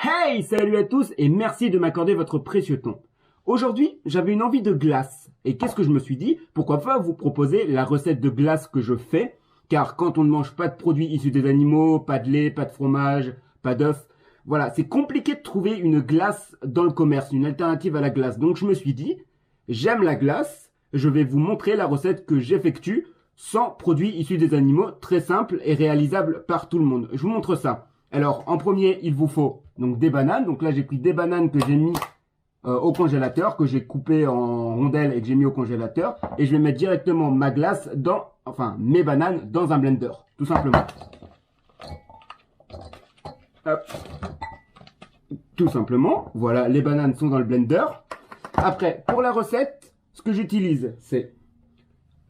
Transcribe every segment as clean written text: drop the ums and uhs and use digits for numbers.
Hey, salut à tous et merci de m'accorder votre précieux temps. Aujourd'hui, j'avais une envie de glace. Et qu'est-ce que je me suis dit? Pourquoi pas vous proposer la recette de glace que je fais? Car quand on ne mange pas de produits issus des animaux, pas de lait, pas de fromage, pas d'œufs, voilà, c'est compliqué de trouver une glace dans le commerce, une alternative à la glace. Donc je me suis dit, j'aime la glace, je vais vous montrer la recette que j'effectue sans produits issus des animaux, très simple et réalisable par tout le monde. Je vous montre ça. Alors, en premier, il vous faut donc des bananes. Donc là, j'ai pris des bananes que j'ai mis au congélateur, que j'ai coupé en rondelles et que j'ai mis au congélateur. Et je vais mettre directement ma glace mes bananes dans un blender, tout simplement. Hop. Tout simplement. Voilà, les bananes sont dans le blender. Après, pour la recette, ce que j'utilise, c'est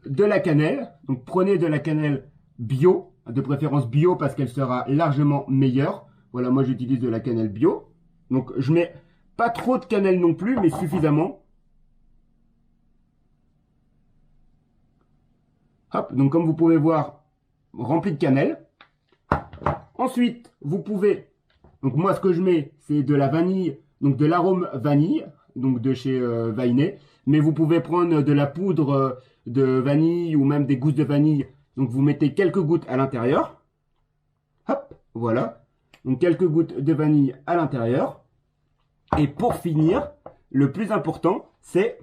de la cannelle. Donc, prenez de la cannelle bio, de préférence bio parce qu'elle sera largement meilleure. Voilà, moi j'utilise de la cannelle bio. Donc je mets pas trop de cannelle non plus, mais suffisamment. Hop, donc comme vous pouvez voir, rempli de cannelle. Ensuite, vous pouvez, donc moi ce que je mets, c'est de la vanille, donc de l'arôme vanille, donc de chez Vainé. Mais vous pouvez prendre de la poudre de vanille ou même des gousses de vanille. Donc vous mettez quelques gouttes à l'intérieur. Hop, voilà. Donc quelques gouttes de vanille à l'intérieur. Et pour finir, le plus important, c'est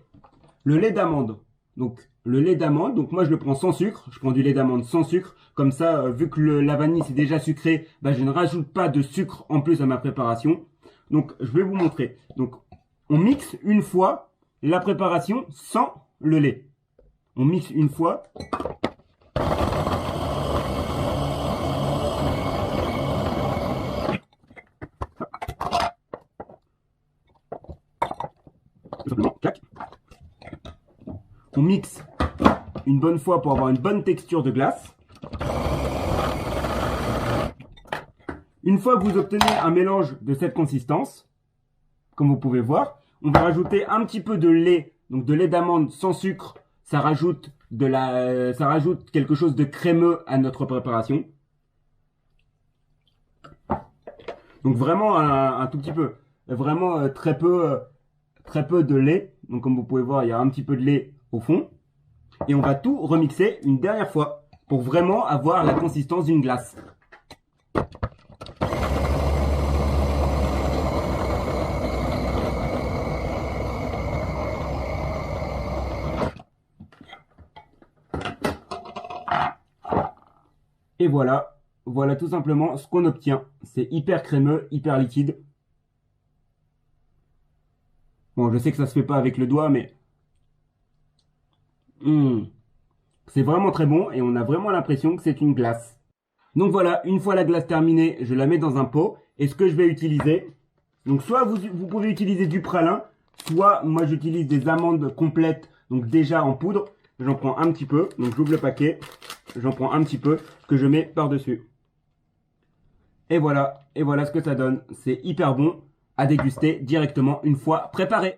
le lait d'amande. Donc le lait d'amande, donc moi je le prends sans sucre. Je prends du lait d'amande sans sucre. Comme ça, vu que la vanille c'est déjà sucré, bah, je ne rajoute pas de sucre en plus à ma préparation. Donc je vais vous montrer. Donc on mixe une fois la préparation sans le lait. On mixe une fois. Simplement, clac. On mixe une bonne fois pour avoir une bonne texture de glace. Une fois que vous obtenez un mélange de cette consistance, comme vous pouvez voir, on va rajouter un petit peu de lait, donc de lait d'amande sans sucre. Ça rajoute quelque chose de crémeux à notre préparation. Donc vraiment un tout petit peu, vraiment très peu de lait. Donc comme vous pouvez voir, il y a un petit peu de lait au fond. Et on va tout remixer une dernière fois pour vraiment avoir la consistance d'une glace. Et voilà, voilà tout simplement ce qu'on obtient. C'est hyper crémeux, hyper liquide. Bon, je sais que ça se fait pas avec le doigt, mais c'est vraiment très bon et on a vraiment l'impression que c'est une glace. Donc voilà, une fois la glace terminée, je la mets dans un pot. Et ce que je vais utiliser, donc soit vous pouvez utiliser du pralin, soit moi j'utilise des amandes complètes, donc déjà en poudre. J'en prends un petit peu, donc j'ouvre le paquet, j'en prends un petit peu que je mets par-dessus. Et voilà ce que ça donne. C'est hyper bon à déguster directement une fois préparé.